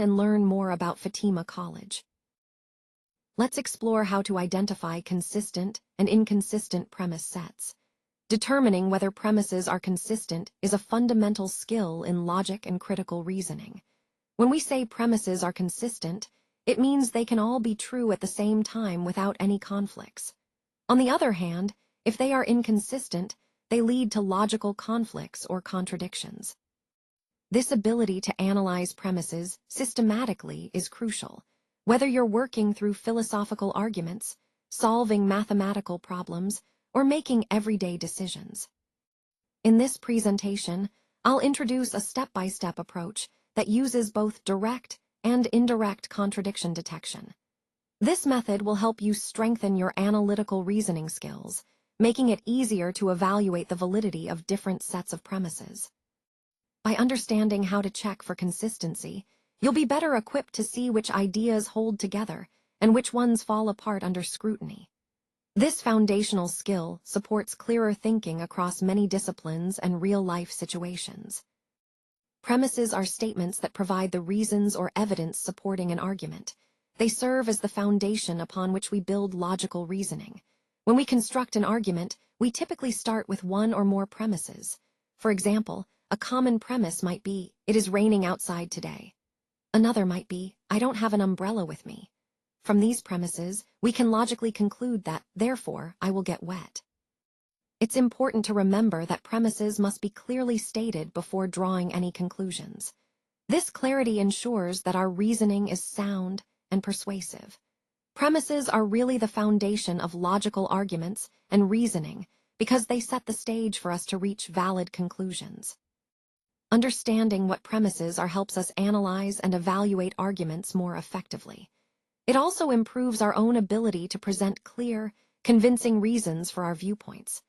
and learn more about Fatima College. Let's explore how to identify consistent and inconsistent premise sets. Determining whether premises are consistent is a fundamental skill in logic and critical reasoning. When we say premises are consistent, it means they can all be true at the same time without any conflicts. On the other hand, if they are inconsistent, they lead to logical conflicts or contradictions. This ability to analyze premises systematically is crucial, whether you're working through philosophical arguments, solving mathematical problems, or making everyday decisions. In this presentation, I'll introduce a step-by-step approach that uses both direct and indirect contradiction detection. This method will help you strengthen your analytical reasoning skills, making it easier to evaluate the validity of different sets of premises. By understanding how to check for consistency, you'll be better equipped to see which ideas hold together and which ones fall apart under scrutiny. This foundational skill supports clearer thinking across many disciplines and real-life situations. Premises are statements that provide the reasons or evidence supporting an argument. They serve as the foundation upon which we build logical reasoning. When we construct an argument, we typically start with one or more premises. For example, a common premise might be, "It is raining outside today." Another might be, "I don't have an umbrella with me." From these premises, we can logically conclude that, therefore, I will get wet. It's important to remember that premises must be clearly stated before drawing any conclusions. This clarity ensures that our reasoning is sound and persuasive. Premises are really the foundation of logical arguments and reasoning because they set the stage for us to reach valid conclusions. Understanding what premises are helps us analyze and evaluate arguments more effectively. It also improves our own ability to present clear, convincing reasons for our viewpoints.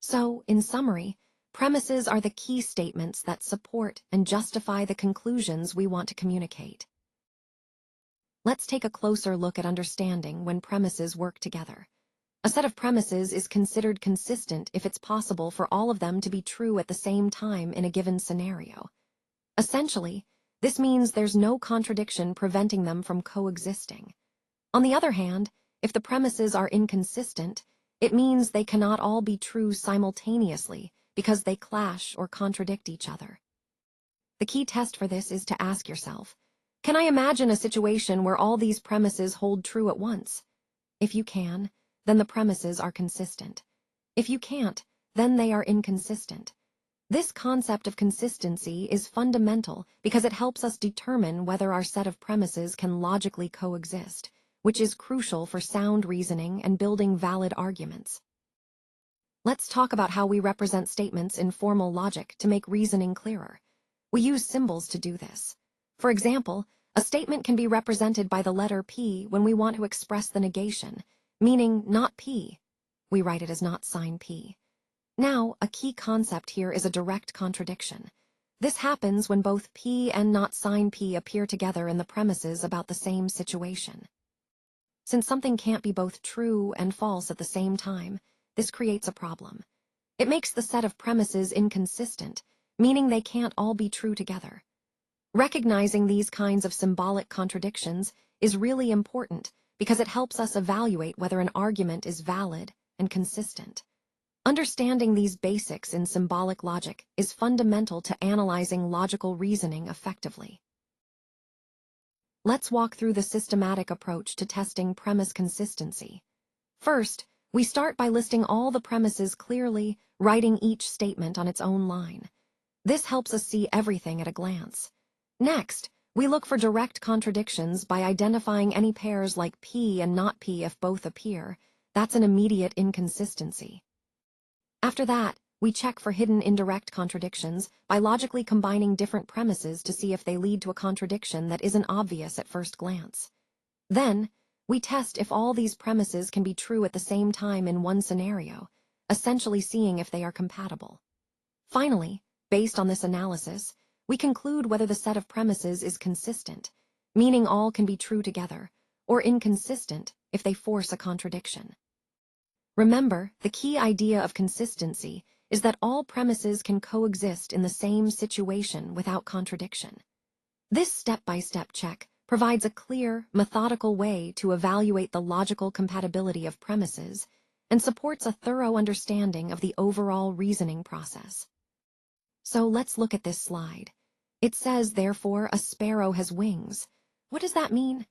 So, in summary, premises are the key statements that support and justify the conclusions we want to communicate. Let's take a closer look at understanding when premises work together. A set of premises is considered consistent if it's possible for all of them to be true at the same time in a given scenario. Essentially, this means there's no contradiction preventing them from coexisting. On the other hand, if the premises are inconsistent, it means they cannot all be true simultaneously because they clash or contradict each other. The key test for this is to ask yourself, can I imagine a situation where all these premises hold true at once? If you can, then the premises are consistent. If you can't, then they are inconsistent. This concept of consistency is fundamental because it helps us determine whether our set of premises can logically coexist, which is crucial for sound reasoning and building valid arguments. Let's talk about how we represent statements in formal logic to make reasoning clearer. We use symbols to do this. For example, a statement can be represented by the letter P when we want to express the negation, meaning not P. We write it as not sign P. Now, a key concept here is a direct contradiction. This happens when both P and not sign P appear together in the premises about the same situation. Since something can't be both true and false at the same time, this creates a problem. It makes the set of premises inconsistent, meaning they can't all be true together. Recognizing these kinds of symbolic contradictions is really important because it helps us evaluate whether an argument is valid and consistent. Understanding these basics in symbolic logic is fundamental to analyzing logical reasoning effectively. Let's walk through the systematic approach to testing premise consistency. First, we start by listing all the premises clearly, writing each statement on its own line. This helps us see everything at a glance. Next, we look for direct contradictions by identifying any pairs like P and not P if both appear. That's an immediate inconsistency. After that, we check for hidden indirect contradictions by logically combining different premises to see if they lead to a contradiction that isn't obvious at first glance. Then, we test if all these premises can be true at the same time in one scenario, essentially seeing if they are compatible. Finally, based on this analysis, we conclude whether the set of premises is consistent, meaning all can be true together, or inconsistent if they force a contradiction. Remember, the key idea of consistency is that all premises can coexist in the same situation without contradiction. This step-by-step check provides a clear, methodical way to evaluate the logical compatibility of premises and supports a thorough understanding of the overall reasoning process. So let's look at this slide. It says, therefore, a sparrow has wings. What does that mean?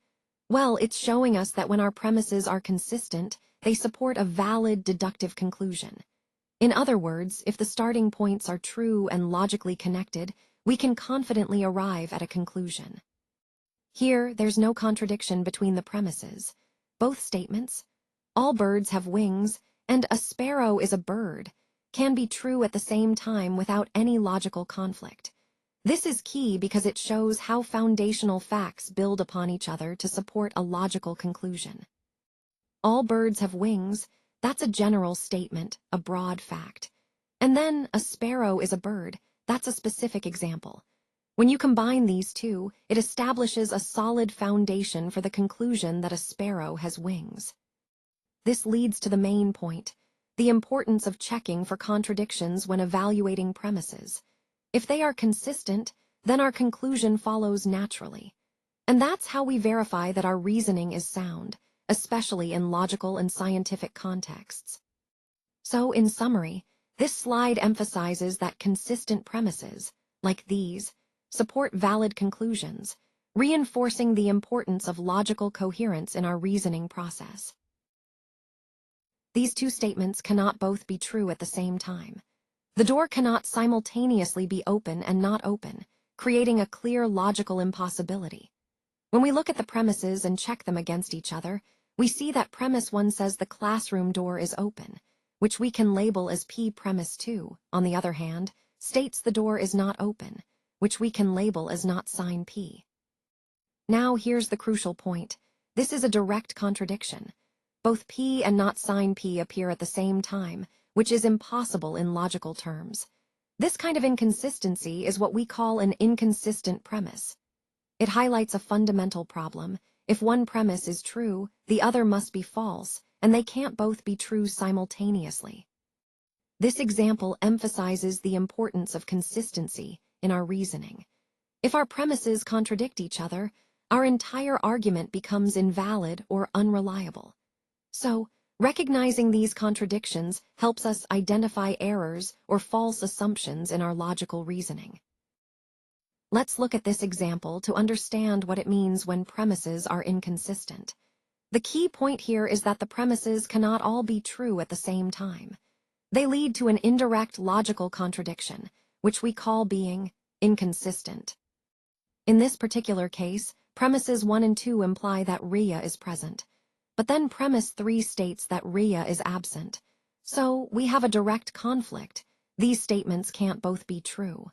Well, it's showing us that when our premises are consistent, they support a valid deductive conclusion. In other words, if the starting points are true and logically connected, we can confidently arrive at a conclusion. Here, there's no contradiction between the premises. Both statements, all birds have wings, and a sparrow is a bird, can be true at the same time without any logical conflict. This is key because it shows how foundational facts build upon each other to support a logical conclusion. All birds have wings, that's a general statement, a broad fact. And then a sparrow is a bird, that's a specific example. When you combine these two, it establishes a solid foundation for the conclusion that a sparrow has wings. This leads to the main point, the importance of checking for contradictions when evaluating premises. If they are consistent, then our conclusion follows naturally. And that's how we verify that our reasoning is sound, especially in logical and scientific contexts. So, in summary, this slide emphasizes that consistent premises, like these, support valid conclusions, reinforcing the importance of logical coherence in our reasoning process. These two statements cannot both be true at the same time. The door cannot simultaneously be open and not open, creating a clear logical impossibility. When we look at the premises and check them against each other, we see that premise 1 says the classroom door is open, which we can label as P. Premise 2, on the other hand, states the door is not open, which we can label as not sign P. Now here's the crucial point. This is a direct contradiction. Both P and not sign P appear at the same time, which is impossible in logical terms. This kind of inconsistency is what we call an inconsistent premise. It highlights a fundamental problem. If one premise is true, the other must be false, and they can't both be true simultaneously. This example emphasizes the importance of consistency in our reasoning. If our premises contradict each other, our entire argument becomes invalid or unreliable. So, recognizing these contradictions helps us identify errors or false assumptions in our logical reasoning. Let's look at this example to understand what it means when premises are inconsistent. The key point here is that the premises cannot all be true at the same time. They lead to an indirect logical contradiction, which we call being inconsistent. In this particular case, premises 1 and 2 imply that Ria is present, but then premise 3 states that Ria is absent. So we have a direct conflict. These statements can't both be true.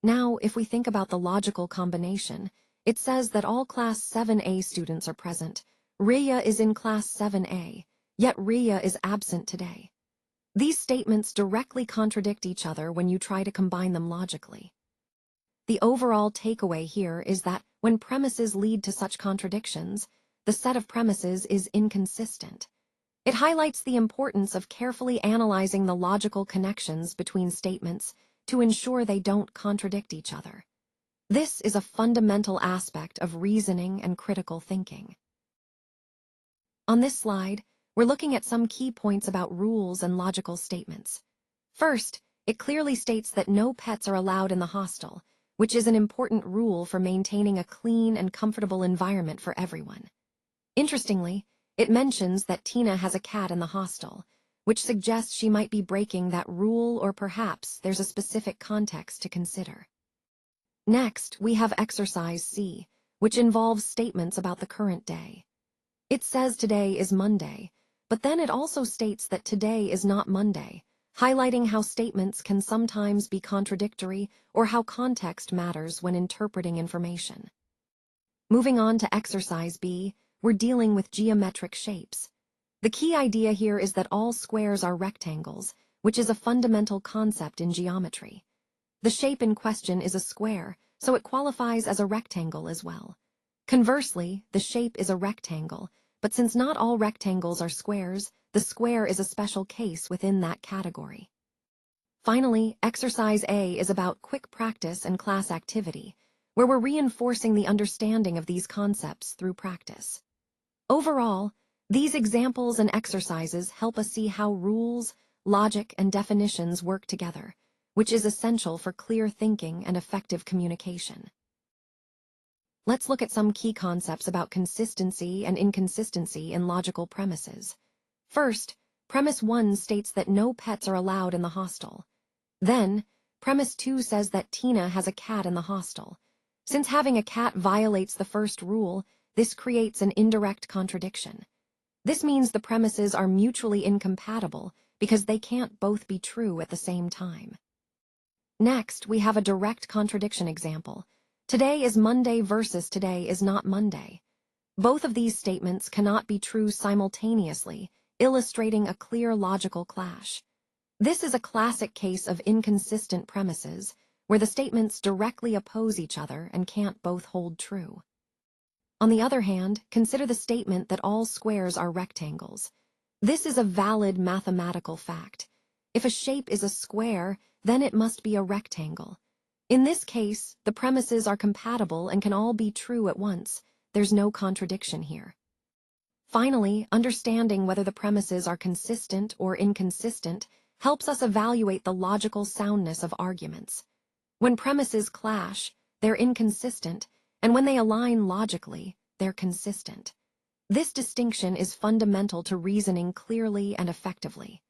Now, if we think about the logical combination, it says that all Class 7A students are present. Ria is in Class 7A, yet Ria is absent today. These statements directly contradict each other when you try to combine them logically. The overall takeaway here is that when premises lead to such contradictions, the set of premises is inconsistent. It highlights the importance of carefully analyzing the logical connections between statements to ensure they don't contradict each other. This is a fundamental aspect of reasoning and critical thinking. On this slide, we're looking at some key points about rules and logical statements. First, it clearly states that no pets are allowed in the hostel, which is an important rule for maintaining a clean and comfortable environment for everyone. Interestingly, it mentions that Tina has a cat in the hostel, which suggests she might be breaking that rule, or perhaps there's a specific context to consider. Next, we have exercise C, which involves statements about the current day. It says today is Monday, but then it also states that today is not Monday, highlighting how statements can sometimes be contradictory or how context matters when interpreting information. Moving on to exercise B, we're dealing with geometric shapes. The key idea here is that all squares are rectangles, which is a fundamental concept in geometry. The shape in question is a square, so it qualifies as a rectangle as well. Conversely, the shape is a rectangle, but since not all rectangles are squares, the square is a special case within that category. Finally, exercise A is about quick practice and class activity, where we're reinforcing the understanding of these concepts through practice. Overall, these examples and exercises help us see how rules, logic, and definitions work together, which is essential for clear thinking and effective communication. Let's look at some key concepts about consistency and inconsistency in logical premises. First, premise 1 states that no pets are allowed in the hostel. Then, premise 2 says that Tina has a cat in the hostel. Since having a cat violates the first rule, this creates an indirect contradiction. This means the premises are mutually incompatible because they can't both be true at the same time. Next, we have a direct contradiction example. Today is Monday versus today is not Monday. Both of these statements cannot be true simultaneously, illustrating a clear logical clash. This is a classic case of inconsistent premises, where the statements directly oppose each other and can't both hold true. On the other hand, consider the statement that all squares are rectangles. This is a valid mathematical fact. If a shape is a square, then it must be a rectangle. In this case, the premises are compatible and can all be true at once. There's no contradiction here. Finally, understanding whether the premises are consistent or inconsistent helps us evaluate the logical soundness of arguments. When premises clash, they're inconsistent, and when they align logically, they're consistent. This distinction is fundamental to reasoning clearly and effectively.